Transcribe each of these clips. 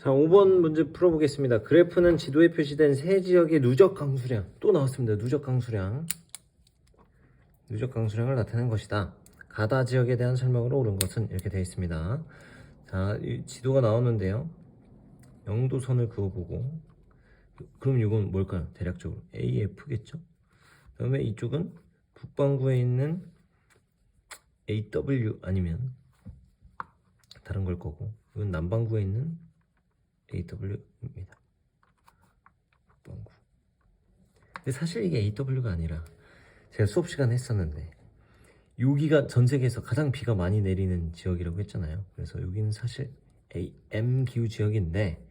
자, 5번 문제 풀어보겠습니다. 그래프는 지도에 표시된 세 지역의 누적 강수량, 또 나왔습니다. 누적 강수량을 나타낸 것이다. 가다 지역에 대한 설명으로 옳은 것은 이렇게 되어 있습니다. 자, 이 지도가 나오는데요. 영도선을 그어보고, 그럼 이건 뭘까요? 대략적으로 AF겠죠? 그 다음에 이쪽은 북반구에 있는 AW 아니면 다른 걸 거고, 이건 남반구에 있는 AW입니다. 북반구. 근데 사실 이게 AW가 아니라 제가 수업 시간에 했었는데, 여기가 전 세계에서 가장 비가 많이 내리는 지역이라고 했잖아요. 그래서 여기는 사실 AM 기후 지역인데,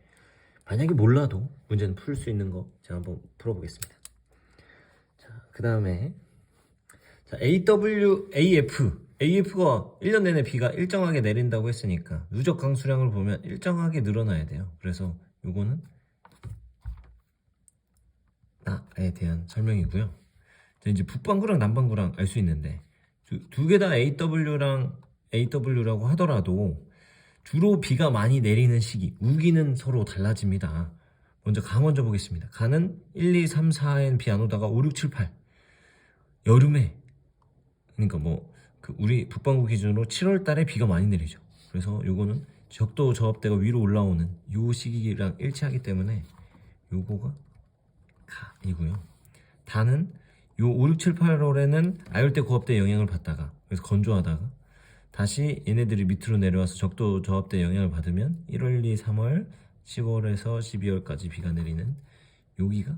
만약에 몰라도 문제는 풀 수 있는 거 제가 한번 풀어보겠습니다. 자, 그 다음에 AF가 1년 내내 비가 일정하게 내린다고 했으니까 누적 강수량을 보면 일정하게 늘어나야 돼요. 그래서 요거는 나에 대한 설명이고요. 이제 북반구랑 남반구랑 알 수 있는데, 두 개 다 AW라고 하더라도 주로 비가 많이 내리는 시기, 우기는 서로 달라집니다. 먼저 가 먼저 보겠습니다. 가는 1, 2, 3, 4엔 비 안 오다가 5, 6, 7, 8 여름에, 그러니까 우리 북반구 기준으로 7월 달에 비가 많이 내리죠. 그래서 요거는 적도 저압대가 위로 올라오는 요 시기랑 일치하기 때문에 요거가 가이고요. 다는 요 5, 6, 7, 8월에는 아열대 고압대 영향을 받다가, 그래서 건조하다가 다시 얘네들이 밑으로 내려와서 적도 저압대 영향을 받으면 1월, 2, 3월, 10월에서 12월까지 비가 내리는 여기가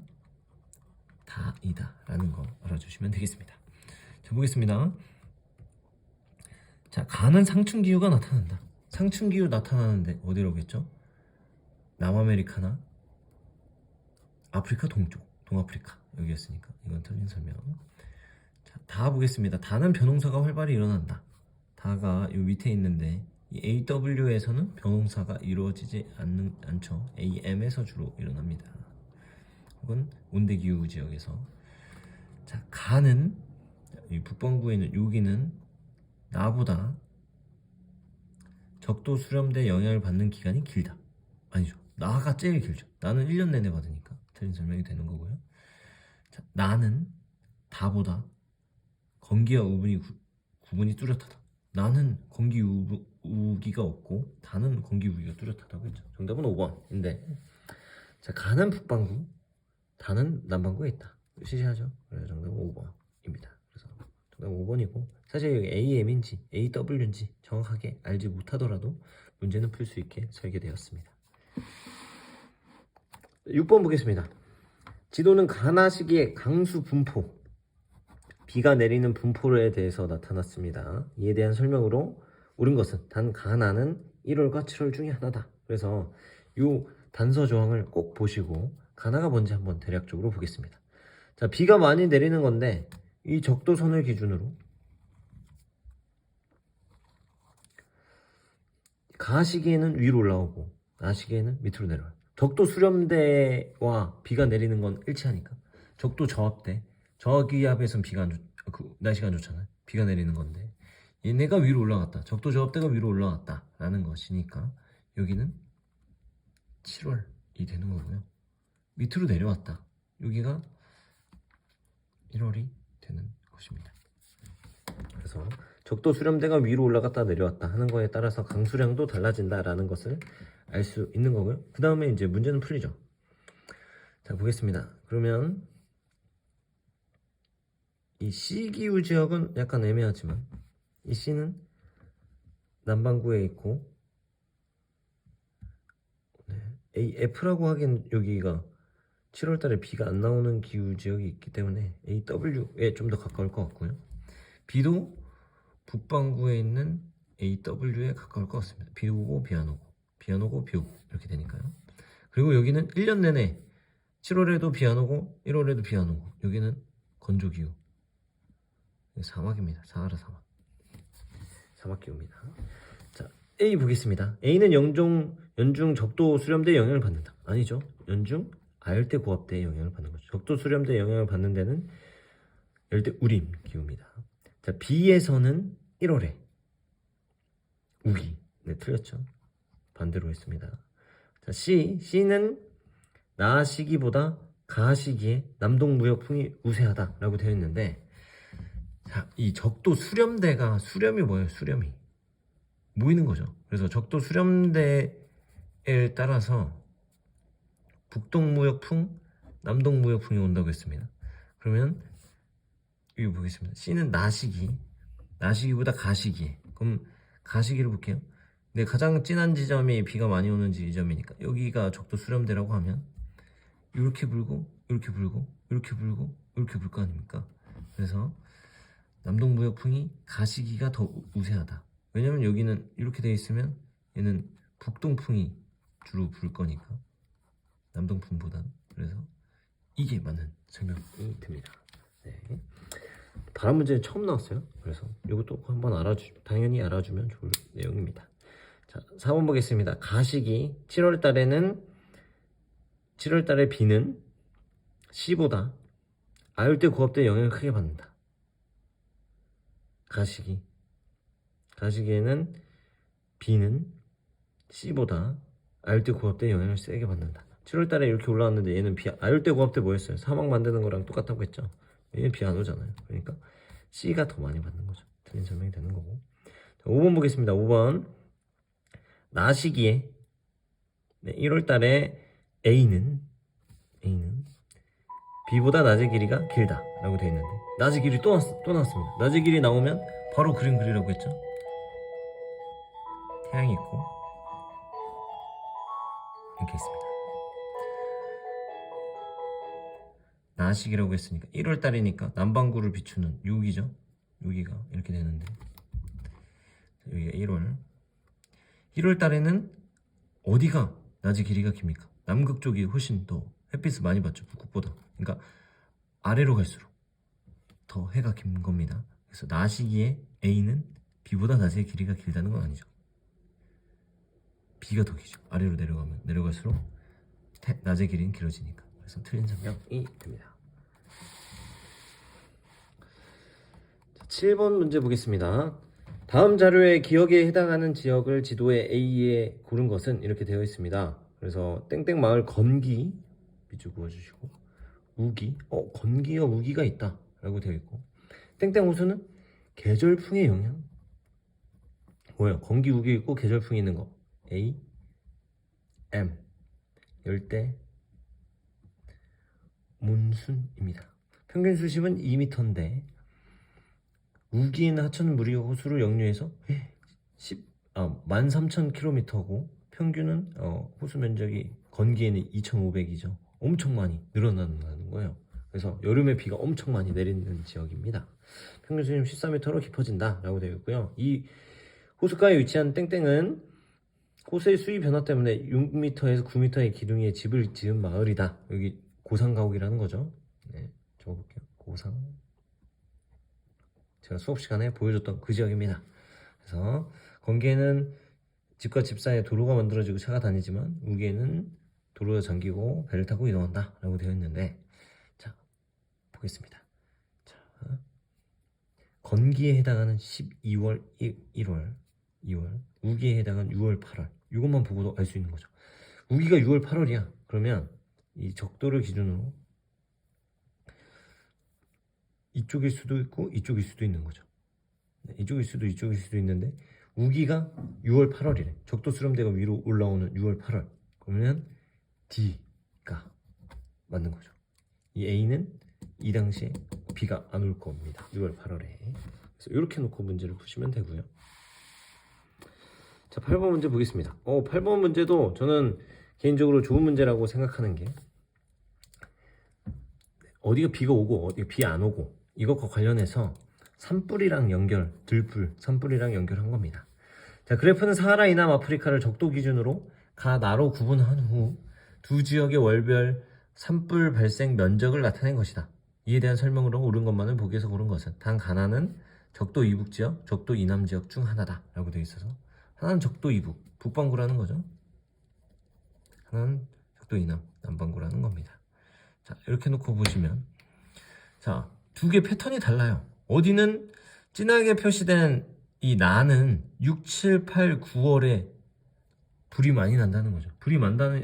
다이다 라는 거 알아주시면 되겠습니다. 자, 보겠습니다. 자, 가는 상층기후가 나타난다. 상층기후 나타나는데 어디로겠죠? 남아메리카나 아프리카 동쪽, 동아프리카 여기였으니까 이건 틀린 설명. 자, 다 보겠습니다. 다는 변홍사가 활발히 일어난다. 다가 요 밑에 있는데, 이 AW에서는 변홍사가 이루어지지 않죠. AM에서 주로 일어납니다. 혹은 온대기후 지역에서. 자, 가는 이 북반구에 있는 여기는 나보다 적도 수렴대 영향을 받는 기간이 길다. 아니죠. 나가 제일 길죠. 나는 1년 내내 받으니까 틀린 설명이 되는 거고요. 자, 나는 다보다 건기와 구분이 뚜렷하다. 나는 건기 우기가 없고 다는 건기 우기가 뚜렷하다고 했죠. 정답은 5번인데, 자, 가는 북반구, 다는 남반구에 있다. 시시하죠? 그래서 정답은 5번입니다. 그래서 정답은 5번이고, 사실 여기 AM인지 AW인지 정확하게 알지 못하더라도 문제는 풀 수 있게 설계되었습니다. 6번 보겠습니다. 지도는 가나 시기의 강수 분포, 비가 내리는 분포에 대해서 나타났습니다. 이에 대한 설명으로 옳은 것은 단 가나는 1월과 7월 중에 하나다. 그래서 이 단서 조항을 꼭 보시고 가나가 뭔지 한번 대략적으로 보겠습니다. 자, 비가 많이 내리는 건데, 이 적도선을 기준으로 가 시기에는 위로 올라오고 나 시기에는 밑으로 내려와요. 적도 수렴대와 비가 내리는 건 일치하니까. 적도 저압대, 저기압에선 날씨가 안 좋잖아요. 비가 내리는 건데, 얘네가 위로 올라갔다. 적도 저압대가 위로 올라갔다 라는 것이니까 여기는 7월이 되는 거고요. 밑으로 내려왔다. 여기가 1월이 되는 것입니다. 그래서 적도 수렴대가 위로 올라갔다 내려왔다 하는 거에 따라서 강수량도 달라진다라는 것을 알 수 있는 거고요. 그 다음에 이제 문제는 풀리죠. 자, 보겠습니다. 그러면 이 C기후 지역은 약간 애매하지만, 이 C는 남반구에 있고, AF라고 하기엔 여기가 7월달에 비가 안 나오는 기후 지역이 있기 때문에 AW에 좀 더 가까울 것 같고요. B도 북반구에 있는 AW에 가까울 것 같습니다. 비 오고 비 안 오고, 비 안 오고 비 오고 이렇게 되니까요. 그리고 여기는 1년 내내 7월에도 비 안 오고 1월에도 비 안 오고, 여기는 건조기후, 사막입니다. 사하라 사막기후입니다. 자, A 보겠습니다. A는 연중 적도 수렴대 영향을 받는다. 아니죠. 연중 아열대 고압대의 영향을 받는 거죠. 적도 수렴대 영향을 받는 데는 열대 우림 기후입니다. 자, B에서는 1월에 우기. 네, 틀렸죠. 반대로 했습니다. 자, 자, C는 나 시기보다 가 시기에 남동무역풍이 우세하다라고 되어 있는데, 자, 이 적도 수렴대가 수렴이 뭐예요? 수렴이 모이는 거죠. 그래서 적도 수렴대에 따라서 북동무역풍, 남동무역풍이 온다고 했습니다. 그러면 이거 보겠습니다. C는 나시기보다 가시기에. 그럼 가시기를 볼게요. 근데 가장 진한 지점이 비가 많이 오는 지점이니까 여기가 적도 수렴대라고 하면 이렇게 불고 이렇게 불고 이렇게 불고 이렇게 불 거 아닙니까? 그래서 남동무역풍이 가시기가 더 우세하다. 왜냐면 여기는 이렇게 되어 있으면 얘는 북동풍이 주로 불 거니까 남동풍보다는. 그래서 이게 맞는 생각이 듭니다. 네. 바람 문제는 처음 나왔어요. 그래서 이것도 한번 당연히 알아주면 좋을 내용입니다. 자, 4번 보겠습니다. 가시기 7월 달에 비는 C보다 아열대 고압대 영향을 크게 받는다. 가시기에는 B는 C보다 아열대 고압대 영향을 세게 받는다. 7월 달에 이렇게 올라왔는데 얘는 아열대 고압대 뭐였어요? 사막 만드는 거랑 똑같다고 했죠. 얘는 비 안 오잖아요. 그러니까 C가 더 많이 받는 거죠. 틀린 설명이 되는 거고. 자, 5번 보겠습니다. 5번 나시기에 1월 달에 A는 B보다 낮의 길이가 길다라고 되어 있는데, 낮의 길이 또 나왔습니다. 낮의 길이 나오면 바로 그림 그리라고 했죠. 태양이 있고 이렇게 있습니다. 나시기라고 했으니까 1월 달이니까 남반구를 비추는 6이죠. 6이가 이렇게 되는데, 여기가 1월 달에는 어디가 낮의 길이가 깁니까? 남극 쪽이 훨씬 더 햇빛을 많이 받죠, 북극보다. 그러니까 아래로 갈수록 더 해가 긴 겁니다. 그래서 나시기에 A는 B보다 낮의 길이가 길다는 건 아니죠. B가 더 길죠. 아래로 내려갈수록 낮의 길이는 길어지니까. 그래서 틀린 설명이 됩니다. 자, 7번 문제 보겠습니다. 다음 자료의 기억에 해당하는 지역을 지도에 A에 고른 것은 이렇게 되어 있습니다. 그래서 땡땡 마을 건기 밑줄 그어주시고, 우기, 건기와 우기가 있다 라고 되어 있고, 땡땡 호수는 계절풍의 영향, 뭐예요? 건기, 우기 있고 계절풍이 있는 거, A, M, 열대 몬순입니다. 평균 수심은 2m인데 우기인 하천 무리 호수로 역류해서 13,000km고, 평균은 호수 면적이 건기에는 2,500이죠. 엄청 많이 늘어나는 거예요. 그래서 여름에 비가 엄청 많이 내리는 지역입니다. 평균 수심 14m로 깊어진다 라고 되어 있고요. 이 호숫가에 위치한 땡땡은 호수의 수위 변화 때문에 6m에서 9m의 기둥에 집을 지은 마을이다. 여기 고상가옥이라는 거죠. 네, 적어볼게요. 고상. 제가 수업 시간에 보여줬던 그 지역입니다. 그래서 건기에는 집과 집 사이에 도로가 만들어지고 차가 다니지만 우기에는 도로가 잠기고 배를 타고 이동한다 라고 되어 있는데, 자 보겠습니다. 자, 건기에 해당하는 12월 1월 2월, 우기에 해당하는 6월 8월, 이것만 보고도 알 수 있는 거죠. 우기가 6월 8월이야. 그러면 이 적도를 기준으로 이쪽일 수도 있고 이쪽일 수도 있는 거죠. 이쪽일 수도 있는데 우기가 6월 8월이래. 적도 수렴대가 위로 올라오는 6월 8월. 그러면 D가 맞는 거죠. 이 A는 이 당시에 비가 안 올 겁니다. 6월 8월에. 그래서 이렇게 놓고 문제를 푸시면 되고요. 자, 8번 문제 보겠습니다. 8번 문제도 저는 개인적으로 좋은 문제라고 생각하는 게, 어디가 비가 오고 어디가 비 안 오고 이것과 관련해서 산불이랑 산불이랑 연결한 겁니다. 자, 그래프는 사하라 이남 아프리카를 적도 기준으로 가, 나로 구분한 후 두 지역의 월별 산불 발생 면적을 나타낸 것이다. 이에 대한 설명으로 옳은 것만을 보기에서 고른 것은 단 가나는 적도 이북 지역, 적도 이남 지역 중 하나다 라고 되어 있어서, 하나는 적도 이북, 북반구라는 거죠. 하나는 적도 이남, 남반구라는 겁니다. 자, 이렇게 놓고 보시면, 자, 두 개 패턴이 달라요. 어디는 진하게 표시된 이 나는 6, 7, 8, 9월에 불이 많이 난다는 거죠.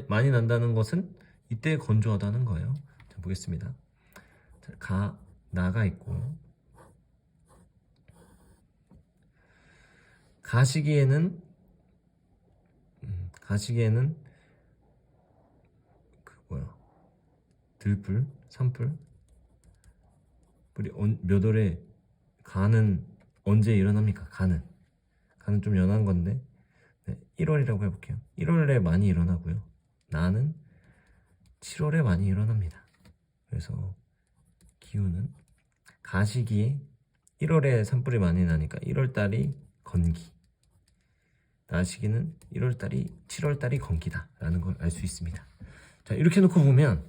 많이 난다는 것은 이때 건조하다는 거예요. 자, 보겠습니다. 자, 나가 있고, 가시기에는 들불, 산불, 불이 몇 월에, 가는 언제 일어납니까? 가는 좀 연한 건데, 네, 1월이라고 해볼게요. 1월에 많이 일어나고요. 나는 7월에 많이 일어납니다. 그래서 기후는 가시기에 1월에 산불이 많이 나니까 1월달이 건기, 나시기는 7월달이 건기다 라는 걸 알 수 있습니다. 자, 이렇게 놓고 보면,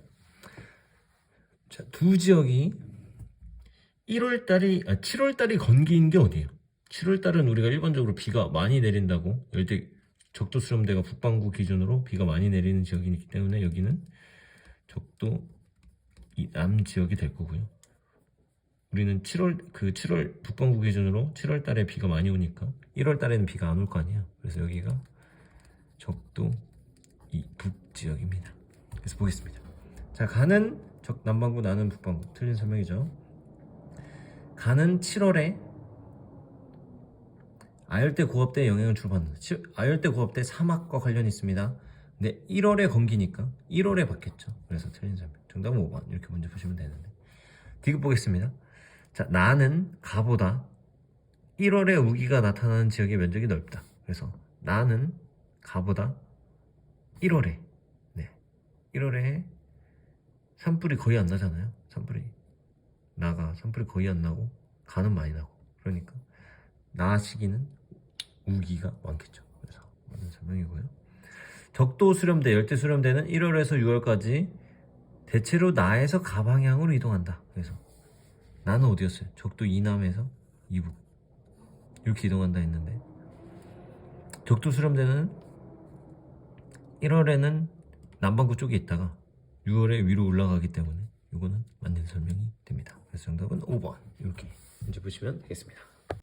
자, 두 지역이 7월달이 건기인 게 어디예요? 7월달은 우리가 일반적으로 비가 많이 내린다고, 적도 수렴대가 북반구 기준으로 비가 많이 내리는 지역이기 때문에 여기는 적도 남 지역이 될 거고요. 우리는 7월 북반구 기준으로 7월달에 비가 많이 오니까 1월달에는 비가 안 올 거 아니에요. 그래서 여기가 적도 북 지역입니다. 그래서 보겠습니다. 자, 가는 남반구, 나는 북반구. 틀린 설명이죠. 가는 7월에 아열대 고압대의 영향을 주로 받는다. 아열대 고압대 사막과 관련이 있습니다. 근데 1월에 건기니까 1월에 받겠죠. 그래서 틀린 설명. 정답은 5번. 이렇게 먼저 보시면 되는데. 디귿 보겠습니다. 자, 나는 가보다 1월에 우기가 나타나는 지역의 면적이 넓다. 그래서 나는 가보다 1월에 1월에 산불이 거의 안 나잖아요. 산불이 거의 안 나고 가는 많이 나고, 그러니까 나 시기는 우기가 많겠죠. 그래서 맞는 설명이고요. 적도 수렴대, 열대 수렴대는 1월에서 6월까지 대체로 나에서 가 방향으로 이동한다. 그래서 나는 어디였어요? 적도 이남에서 이북 이렇게 이동한다 했는데, 적도 수렴대는 1월에는 남반구 쪽에 있다가 6월에 위로 올라가기 때문에 이거는 맞는 설명이 됩니다. 그래서 정답은 5번. 이렇게 문제 보시면 되겠습니다.